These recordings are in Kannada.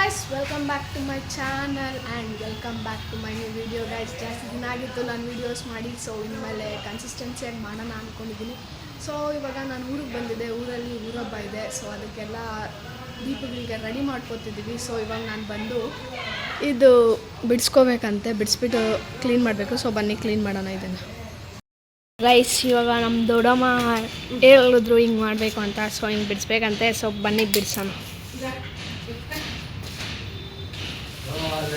guys, welcome back to my channel and welcome back to my new video guys. ಜಾಸ್ತಿ ದಿನ ಆಗಿತ್ತು ನಾನು ವೀಡಿಯೋಸ್ ಮಾಡಿ, ಸೊ ಇನ್ಮೇಲೆ ಕನ್ಸಿಸ್ಟೆನ್ಸಿಯಾಗಿ ಮಾಡೋಣ ಅಂದ್ಕೊಂಡಿದ್ದೀನಿ. ಸೊ ಇವಾಗ ನಾನು ಊರಿಗೆ ಬಂದಿದ್ದೆ, ಊರಲ್ಲಿ ಊರಬ್ಬ ಇದೆ, ಸೊ ಅದಕ್ಕೆಲ್ಲ ದೀಪಗಳಿಗೆ ರೆಡಿ ಮಾಡ್ಕೊತಿದ್ದೀವಿ. ಸೊ ಇವಾಗ ನಾನು ಬಂದು ಇದು ಬಿಡಿಸ್ಕೋಬೇಕಂತೆ, ಬಿಡಿಸ್ಬಿಟ್ಟು ಕ್ಲೀನ್ ಮಾಡಬೇಕು. ಸೊ ಬನ್ನಿ ಕ್ಲೀನ್ ಮಾಡೋಣ ಇದನ್ನು. ರೈಸ್ ಇವಾಗ ನಮ್ಮ ದೊಡ್ಡಮ್ಮ ಹೇಳಿದ್ರು ಹಿಂಗೆ ಮಾಡಬೇಕು ಅಂತ, ಸೊ ಹಿಂಗೆ ಬಿಡಿಸ್ಬೇಕಂತೆ. ಸೊ ಬನ್ನಿ ಬಿಡಿಸೋಣ.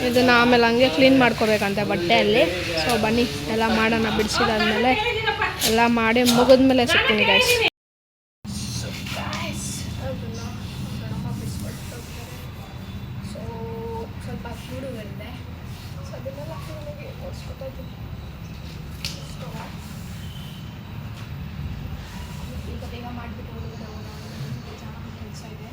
ಇದನ್ನು ಆಮೇಲೆ ಹಂಗೆ ಕ್ಲೀನ್ ಮಾಡ್ಕೋಬೇಕಂತೆ ಬಟ್ಟೆಯಲ್ಲಿ. ಸೊ ಬನ್ನಿ ಎಲ್ಲ ಮಾಡೋಣ. ಬಿಡಿಸಿದಾದ್ಮೇಲೆ ಎಲ್ಲ ಮಾಡಿ ಮುಗಿದ್ಮೇಲೆ ಸಿಗ್ತೀನಿ ಗೈಸ್. ಸೊ ಸ್ವಲ್ಪ ಕೂಡುಗಳಿದೆ, ಸೊ ಅದನ್ನೆಲ್ಲ ಕ್ಲೀನಾಗಿ ಓಡಿಸ್ಕೊತಾ ಇದ್ದೀನಿ. ಈಗ ಬೇಗ ಮಾಡಿಬಿಟ್ಟು ಹೋಗೋದು, ಚೆನ್ನಾಗಿ ಕೆಲಸ ಇದೆ.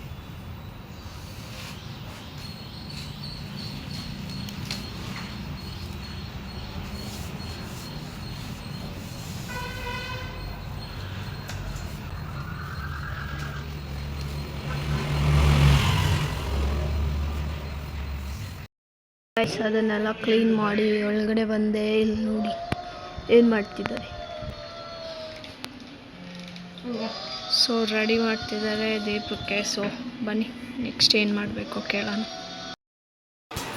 ಅದನ್ನೆಲ್ಲ ಕ್ಲೀನ್ ಮಾಡಿ ಒಳಗಡೆ ಬಂದೆ. ಇಲ್ಲಿ ನೋಡಿ ಏನು ಮಾಡ್ತಿದ್ದಾರೆ. ಸೊ ರೆಡಿ ಮಾಡ್ತಿದ್ದಾರೆ ದೀಪಕ್ಕೆ. ಸೊ ಬನ್ನಿ ನೆಕ್ಸ್ಟ್ ಏನು ಮಾಡಬೇಕು ಕೇಳೋಣ.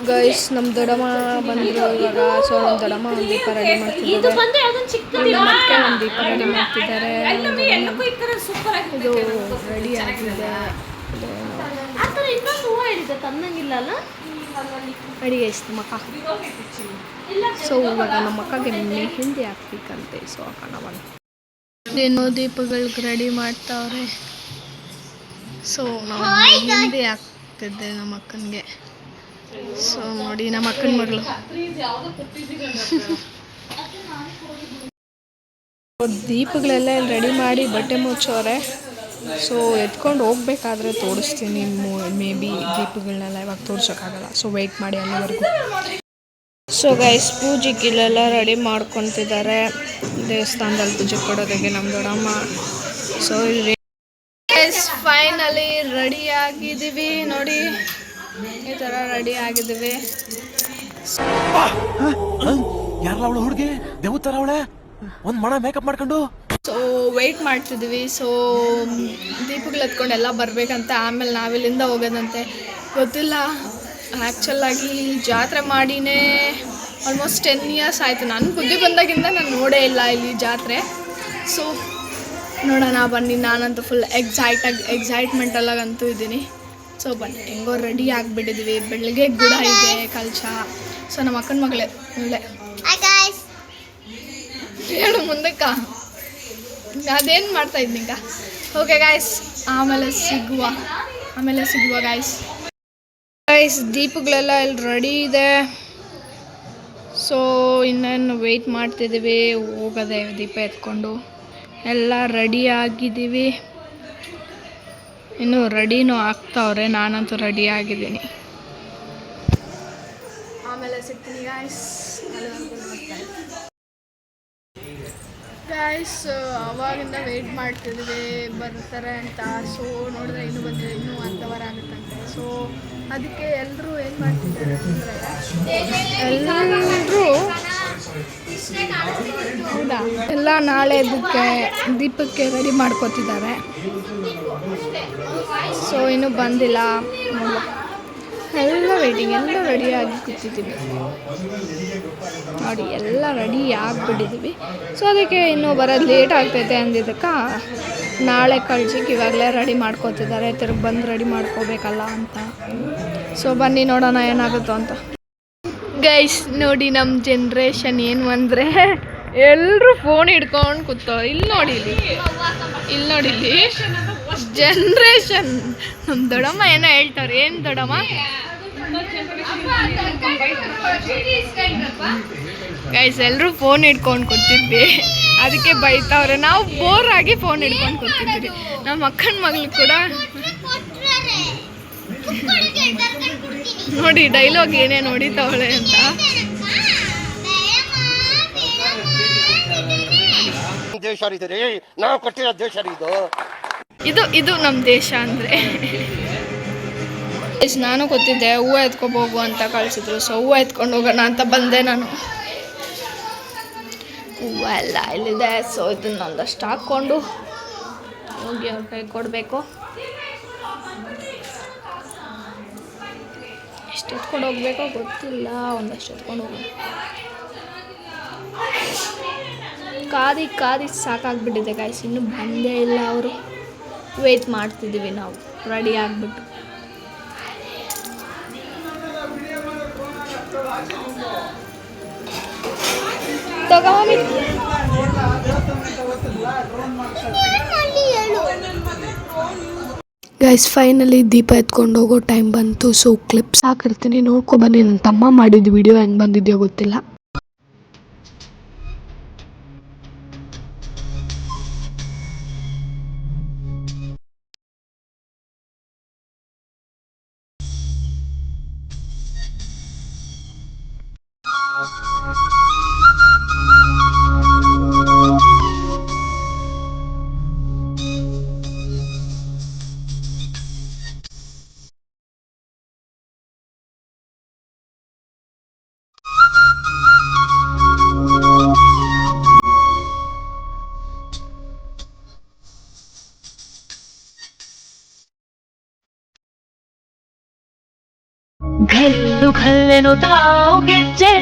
ಗೈಸ್ ನಮ್ಮ ದೊಡ್ಡಮ್ಮ ಬಂದರು ಇವಾಗ. ಸೊ ನಮ್ಮ ದೊಡ್ಡಮ್ಮ ಒಂದು ದೀಪ ರೆಡಿ ಮಾಡ್ತಿದ್ದಾರೆ, ಮತ್ತೆ ಒಂದು ದೀಪ ರೆಡಿ ಮಾಡ್ತಿದ್ದಾರೆ. ಇದು ರೆಡಿ ಆಗಿದೆ. ಅಡಿಗೆ ಇಷ್ಟು ಮಕ್ಕ. ಸೊ ಇವಾಗ ನಮ್ಮ ಅಕ್ಕಗೆ ಮೆಹಂದಿ ಹಾಕ್ಬೇಕಂತೆ. ಸೊ ಹಾಕೋಣ ಬನ್ನಿ. ಏನೋ ದೀಪಗಳಿಗೆ ರೆಡಿ ಮಾಡ್ತಾವ್ರೆ. ಸೊ ನಾವು ಮೆಹಂದಿ ಹಾಕ್ತಿದ್ದೆ ನಮ್ಮ ಅಕ್ಕನಿಗೆ. ಸೊ ನೋಡಿ ನಮ್ಮ ಅಕ್ಕನ ಮಗಳು ದೀಪಗಳೆಲ್ಲ ರೆಡಿ ಮಾಡಿ ಬಟ್ಟೆ ಮುಚ್ಚೋರೆ. ಸೊ ಎತ್ಕೊಂಡು ಹೋಗ್ಬೇಕಾದ್ರೆ ತೋರಿಸ್ತೀನಿ. ಮೇ ಬಿ ದೀಪಗಳನ್ನೆಲ್ಲ ಇವಾಗ ತೋರ್ಸೋಕ್ಕಾಗಲ್ಲ, ಸೊ ವೆಯ್ಟ್ ಮಾಡಿ ಅಲ್ಲಿವರೆಗೂ. ಸೊ ಗೈಸ್ ಪೂಜೆಗೆ ಇಲ್ಲೆಲ್ಲ ರೆಡಿ ಮಾಡ್ಕೊತಿದ್ದಾರೆ, ದೇವಸ್ಥಾನದಲ್ಲಿ ಪೂಜೆ ಕೊಡೋದಕ್ಕೆ ನಮ್ಮ ದೊಡ್ಡಮ್ಮ. ಸೊ ಇಲ್ಲಿ ಫೈನಲಿ ರೆಡಿ ಆಗಿದ್ದೀವಿ ನೋಡಿ, ಈ ಥರ ರೆಡಿ ಆಗಿದ್ದೀವಿ. ಯಾರಲ್ಲ ಅವಳು ಹುಡುಗಿ ದೇವತರ ಅವಳೆ, ಒಂದು ಮಣ ಮೇಕಪ್ ಮಾಡ್ಕೊಂಡು. ಸೊ ವೆಯ್ಟ್ ಮಾಡ್ತಿದ್ವಿ. ಸೊ ದೀಪಗಳು ಎತ್ಕೊಂಡು ಎಲ್ಲ ಬರಬೇಕಂತೆ, ಆಮೇಲೆ ನಾವಿಲ್ಲಿಂದ ಹೋಗೋದಂತೆ. ಗೊತ್ತಿಲ್ಲ, ಆ್ಯಕ್ಚುಲಾಗಿ ಜಾತ್ರೆ ಮಾಡಿನೇ ಆಲ್ಮೋಸ್ಟ್ 10 ಇಯರ್ಸ್ ಆಯಿತು. ನಾನು ಬುದ್ಧಿ ಬಂದಾಗಿಂದ ನಾನು ನೋಡೇ ಇಲ್ಲ ಇಲ್ಲಿ ಜಾತ್ರೆ. ಸೊ ನೋಡೋಣ ಬನ್ನಿ. ನಾನಂತೂ ಫುಲ್ ಎಕ್ಸೈಟ್ಮೆಂಟಲ್ಲಾಗಂತೂ ಇದ್ದೀನಿ. ಸೊ ಬನ್ನಿ, ಹೆಂಗೋ ರೆಡಿ ಆಗಿಬಿಟ್ಟಿದ್ವಿ. ಬೆಳಗ್ಗೆ ಗುಡ ಇದೆ, ಕಲಶ. ಸೊ ನಮ್ಮ ಅಕ್ಕನ ಮಗಳೇ ಒಳ್ಳೆ ಹೇಳು ಮುಂದಕ್ಕ ಅದೇನು ಮಾಡ್ತಾ ಇದ್ದೀಗ. ಓಕೆ ಗಾಯ್ಸ್, ಆಮೇಲೆ ಸಿಗುವ ಗಾಯ್ಸ್. ದೀಪಗಳೆಲ್ಲ ಇಲ್ಲಿ ರೆಡಿ ಇದೆ. ಸೊ ಇನ್ನೇನು ವೆಯ್ಟ್ ಮಾಡ್ತಿದ್ದೀವಿ, ಹೋಗೋದೆ ದೀಪ ಎತ್ಕೊಂಡು. ಎಲ್ಲ ರೆಡಿ ಆಗಿದ್ದೀವಿ, ಇನ್ನು ರೆಡಿನೂ ಆಗ್ತಾವ್ರೆ. ನಾನಂತೂ ರೆಡಿ ಆಗಿದ್ದೀನಿ. ಆಮೇಲೆ ಸಿಗ್ತೀನಿ ಗಾಯ್ಸ್. ಗೈಸ್ ಅವಾಗಿಂದ ವೆಯ್ಟ್ ಮಾಡ್ತಿದ್ವಿ ಬರ್ತಾರೆ ಅಂತ. ಸೊ ನೋಡಿದ್ರೆ ಇನ್ನೂ ಬಂದಿದೆ, ಇನ್ನೂ ಅರ್ಧವಾರ ಆಗುತ್ತಂತೆ. ಸೊ ಅದಕ್ಕೆ ಎಲ್ಲರೂ ಏನು ಮಾಡ್ತಿದ್ದಾರೆ ಅಂದರೆ, ಎಲ್ಲರೂ ಹೌದಾ ಎಲ್ಲ ನಾಳೆ ದೀಪಕ್ಕೆ ರೆಡಿ ಮಾಡ್ಕೋತಿದ್ದಾರೆ. ಸೊ ಇನ್ನೂ ಬಂದಿಲ್ಲ, ಎಲ್ಲ ವೆಯ್ಟಿಂಗ್, ಎಲ್ಲ ರೆಡಿಯಾಗಿ ಕೂತಿದ್ದೀವಿ ನೋಡಿ, ಎಲ್ಲ ರೆಡಿ ಆಗಿಬಿಟ್ಟಿದ್ದೀವಿ. ಸೊ ಅದಕ್ಕೆ ಇನ್ನೂ ಬರೋದು ಲೇಟ್ ಆಗ್ತೈತೆ ಅಂದಿದ್ದಕ್ಕೆ ನಾಳೆ ಕಳ್ಸಕ್ಕೆ ಇವಾಗಲೇ ರೆಡಿ ಮಾಡ್ಕೋತಿದ್ದಾರೆ. ತಿರ್ಗಿ ಬಂದು ರೆಡಿ ಮಾಡ್ಕೋಬೇಕಲ್ಲ ಅಂತ. ಸೊ ಬನ್ನಿ ನೋಡೋಣ ಏನಾಗುತ್ತೋ ಅಂತ. ಗೈಸ್ ನೋಡಿ ನಮ್ಮ ಜನ್ರೇಷನ್ ಏನು ಅಂದರೆ, ಎಲ್ಲರೂ ಫೋನ್ ಹಿಡ್ಕೊಂಡು ಕೂತವ್ರು. ಇಲ್ಲಿ ನೋಡಿ ಜನ್ರೇಷನ್. ನಮ್ಮ ದೊಡ್ಡಮ್ಮ ಏನೋ ಹೇಳ್ತಾರೆ. ಏನು ದೊಡ್ಡಮ್ಮ? ಗೈಸ್ ಎಲ್ಲರೂ ಫೋನ್ ಹಿಡ್ಕೊಂಡು ಕೂತಿದ್ವಿ, ಅದಕ್ಕೆ ಬೈತಾವ್ರೆ. ನಾವು ಬೋರ್ ಆಗಿ ಫೋನ್ ಹಿಡ್ಕೊಂಡು ಕೂತಿದ್ವಿ. ನಮ್ಮ ಅಕ್ಕನ ಮಗಳು ಕೂಡ ನೋಡಿ ಡೈಲಾಗ್ ಏನೇ ನೋಡಿತಾವಳೆ ಅಂತ. ದೇಶ ನಾವು ಕಟ್ಟಿರೋ ದೇಶ ಇದು. ಇದು ನಮ್ಮ ದೇಶ ಅಂದರೆ ನಾನು ಗೊತ್ತಿದ್ದೆ ಹೂವು ಎತ್ಕೊಬೋಗು ಅಂತ ಕಳಿಸಿದ್ರು. ಸೊ ಹೂವು ಎತ್ಕೊಂಡು ಹೋಗೋಣ ಅಂತ ಬಂದೆ ನಾನು. ಹೂವು ಎಲ್ಲ ಇಲ್ಲಿದೆ. ಸೊ ಇದನ್ನ ಒಂದಷ್ಟು ಹಾಕ್ಕೊಂಡು ಹೋಗಿ ಅವ್ರ ಕೈ ಕೊಡಬೇಕು. ಎಷ್ಟು ಎತ್ಕೊಂಡು ಹೋಗ್ಬೇಕೋ ಗೊತ್ತಿಲ್ಲ, ಒಂದಷ್ಟು ಎತ್ಕೊಂಡು ಹೋಗೋಣ. ಕಾದಿ ಸಾಕಾಗ್ಬಿಟ್ಟಿದೆ ಗಾಯ್ಸ್, ಇನ್ನೂ ಬಂದೇ ಇಲ್ಲ ಅವರು. ವೇಟ್ ಮಾಡ್ತಿದ್ದೀವಿ ನಾವು ರೆಡಿ ಆಗಿಬಿಟ್ಟು. ಗೈಸ್ ಫೈನಲಿ ದೀಪ ಎತ್ಕೊಂಡು ಹೋಗೋ ಟೈಮ್ ಬಂತು. ಸೊ ಕ್ಲಿಪ್ಸ್ ಹಾಕಿರ್ತೀನಿ, ನೋಡ್ಕೊಬನ್ನಿ. ನನ್ನ ತಮ್ಮ ಮಾಡಿದ್ದು ವಿಡಿಯೋ ಹೆಂಗೆ ಬಂದಿದೆಯೋ ಗೊತ್ತಿಲ್ಲ. ಘಲ್ಲು ಘಲ್ಲೆನು ತಾವು ಗೆಜ್ಜೆ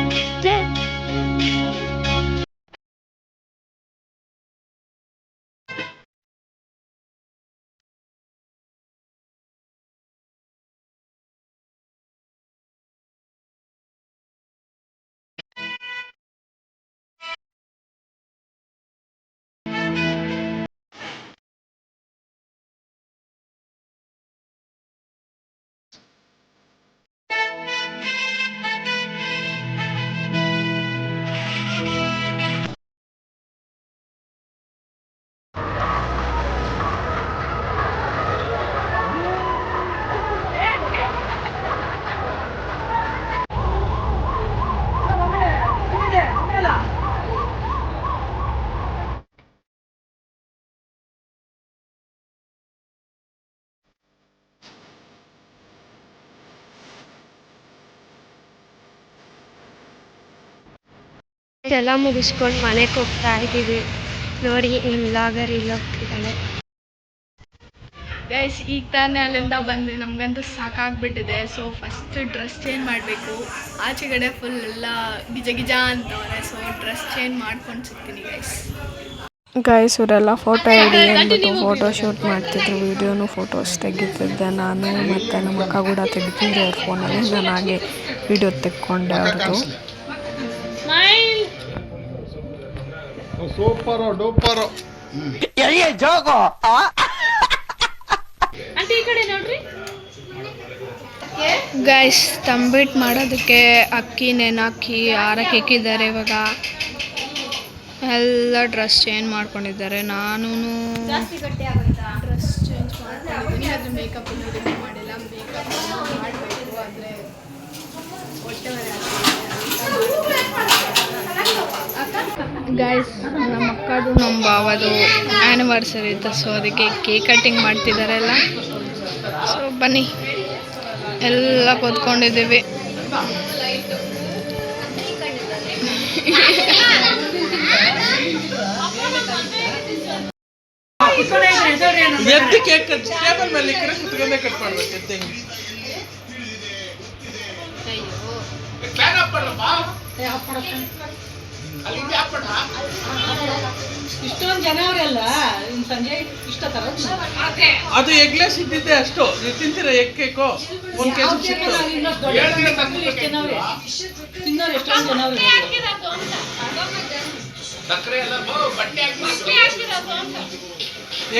ಎಲ್ಲ ಮುಗಿಸ್ಕೊಂಡು ಮನೆಗೆ ಹೋಗ್ತಾ ಇದ್ದೀವಿ. ನೋಡಿ ನಿಮ್ಮ ಬ್ಲಾಗರ್ ಇಲ್ಲಿ ಹೋಗ್ತಿದ್ದಾಳೆ. ಗೈಸ್ ಈಗ ತಾನೇ ಅಲ್ಲಿಂದ ಬಂದು ನಮಗಂತೂ ಸಾಕಾಗ್ಬಿಟ್ಟಿದೆ. ಸೊ ಫಸ್ಟ್ ಡ್ರೆಸ್ ಚೇಂಜ್ ಮಾಡಬೇಕು. ಆಚೆಗಡೆ ಫುಲ್ ಎಲ್ಲ ಗಿಜ ಅಂತವ್ರೆ. ಸೊ ಡ್ರೆಸ್ ಚೇಂಜ್ ಮಾಡ್ಕೊಂಡು ಸಿಗ್ತೀನಿ ಗೈಸ್ ಇವರೆಲ್ಲ ಫೋಟೋ ಹಿಡಿ ಅಂದ್ಬಿಟ್ಟು ಫೋಟೋ ಶೂಟ್ ಮಾಡ್ತಿದ್ರು. ವೀಡಿಯೋನು ಫೋಟೋಸ್ ತೆಗಿತಿದ್ದೆ ನಾನು, ಮತ್ತು ನಮ್ಮ ಅಕ್ಕ ಕೂಡ ತೆಗಿತಿದ್ರು ಅವ್ರ ಫೋನಲ್ಲಿ. ನಾನು ಹಾಗೆ ವೀಡಿಯೋ ತೆಕ್ಕೊಂಡೆ ಅವ್ರದ್ದು. Super duper. ಗೈಸ್ ತಂಬಿಟ್ಟು ಮಾಡೋದಕ್ಕೆ ಅಕ್ಕಿ ನೆನಾಕಿ ಆರಕ್ಕೆ ಇಕ್ಕಿದ್ದಾರೆ. ಇವಾಗ ಎಲ್ಲ ಡ್ರೆಸ್ ಚೇಂಜ್ ಮಾಡ್ಕೊಂಡಿದ್ದಾರೆ. ನಾನು ಡ್ರೆಸ್ ಚೇಂಜ್ ಮಾಡ್ಕೊಂಡಿದ್ದೀನಿ. ಆದರೆ ಮೇಕಪ್ ಇನ್ನೂ ರಿಮೂವ್ ಮಾಡಿಲ್ಲ. ಮೇಕಪ್ ಮಾಡಬೇಕು, ಆದರೆ ಹೊಟ್ಟೆ ಗೈಸ್ ನಮ್ಮ ಅಕ್ಕದು ನಮ್ಮ ಬಾವದು ಆ್ಯನಿವರ್ಸರಿ ಇತ್ತು. ಸೊ ಅದಕ್ಕೆ ಕೇಕ್ ಕಟ್ಟಿಂಗ್ ಮಾಡ್ತಿದ್ದಾರೆ ಎಲ್ಲ. ಸೊ ಬನ್ನಿ ಎಲ್ಲ ಕೂತ್ಕೊಂಡಿದ್ದೀವಿ. ಎದ್ದು ಕೇಕ್ ಟೇಬಲ್ ಮೇಲೆ ಕುತ್ಕೊಂಡೇ ಕಟ್ ಮಾಡ್ಬೇಕು. ಎದ್ದಂಗೆ ಇಷ್ಟೊಂದು ಜನ ಅವರೆಲ್ಲ ಸಂಜೆ ಇಷ್ಟ ತರ ಅದು ಎಗ್ಲೆಸ್ ಇದ್ದಿದ್ದೆ ಅಷ್ಟು. ತಿಂತೀರ ಎಗ್ ಕೇಕು ಒಂದು ಕೆಜಿ ಸಿಕ್ತು. ತಿನ್ನೋರು ಎಷ್ಟೊಂದು ಜನ ಅವರು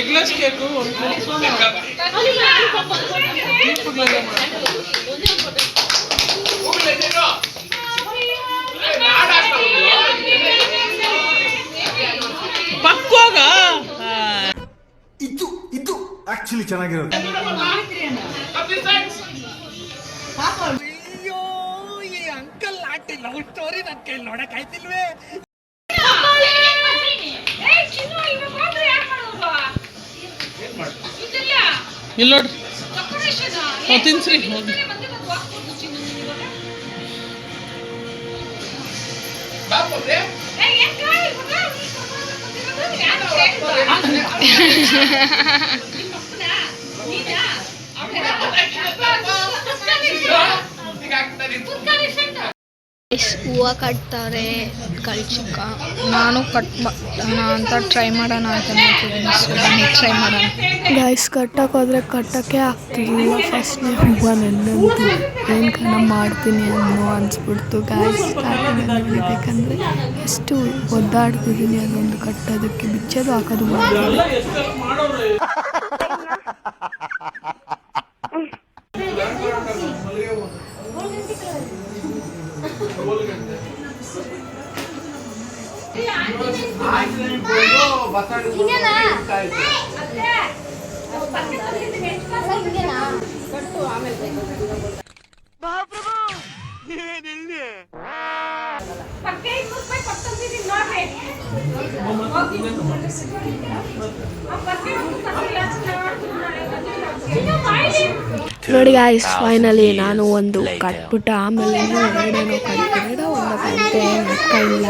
ಎಗ್ಲೆಸ್ ಕೇಕು ಒಂದು ಪಕ್ಕೋಗ ಇದು ಆಕ್ಚುಲಿ ಚೆನ್ನಾಗಿರೋದು. ಅಯ್ಯೋ ಈ ಅಂಕಲ್ ಆಂಟಿ ಲವ್ ಸ್ಟೋರಿ ನನ್ನ ಕೈಲಿ ನೋಡಕ್ ಆಯ್ತಿಲ್ವೇ. ಇಲ್ಲಿ ನೋಡ್ರಿ ತಿನ್ಸ್ರಿ ಹೋಗಿ. ಹೂವು ಕಟ್ತಾರೆ ಕಳ್ಚಿಕ. ನಾನು ಕಟ್ ಮಾಡೋಣ ಅಂತ ಟ್ರೈ ಮಾಡೋಣ ಅಂತ ನೋಡ್ತಿದ್ದೀನಿ. ಸೊ ಬನ್ನಿ ಟ್ರೈ ಮಾಡೋಣ. ಗೈಸ್ ಕಟ್ಟಕ್ಕೆ ಹೋದರೆ ಕಟ್ಟೋಕ್ಕೆ ಆಗ್ತಿರ್ಲಿಲ್ಲ. ಫಸ್ಟ್ನೇ ಹೂವು ನೆನ್ನಂತು ಏನು ಕಣ ಮಾಡ್ತೀನಿ ಅನ್ನೋ ಅನಿಸ್ಬಿಡ್ತು ಗೈಸ್. ಯಾಕಂದರೆ ಎಷ್ಟು ಒದ್ದಾಡ್ತಿದ್ದೀನಿ ಅದೊಂದು ಕಟ್ಟೋದಕ್ಕೆ, ಬಿಚ್ಚೋದು ಹಾಕೋದು ಮಾಡ್ತೀನಿ. ನೋಡಿ ಗಾಯ್ಸ್, ಫೈನಲಿ ನಾನು ಒಂದು ಕಟ್ಬಿಟ್ಟು ಆಮೇಲೆ ಎರಡೇನೋ ಕಟ್ಬಿಟ್ಟು ಒಂದು ಗಂಟೆ ಇಲ್ಲ.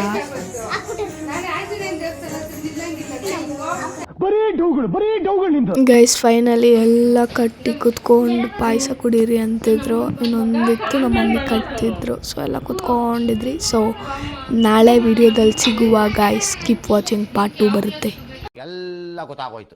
ಗೈಸ್ ಫೈನಲಿ ಎಲ್ಲ ಕಟ್ಟಿ ಕುತ್ಕೊಂಡು ಪಾಯಸ ಕುಡೀರಿ ಅಂತಿದ್ರು. ಇನ್ನೊಂದಿತ್ತು ನಮ್ಮ ಮಮ್ಮಿ ಕಟ್ತಿದ್ರು. ಸೊ ಎಲ್ಲ ಕುತ್ಕೊಂಡಿದ್ರಿ. ಸೊ ನಾಳೆ ವಿಡಿಯೋದಲ್ಲಿ ಸಿಗುವ ಗೈಸ್. ಕೀಪ್ ವಾಚಿಂಗ್, ಪಾರ್ಟ್ 2 ಬರುತ್ತೆ. ಎಲ್ಲ ಗೊತ್ತಾಗೋಯ್ತು.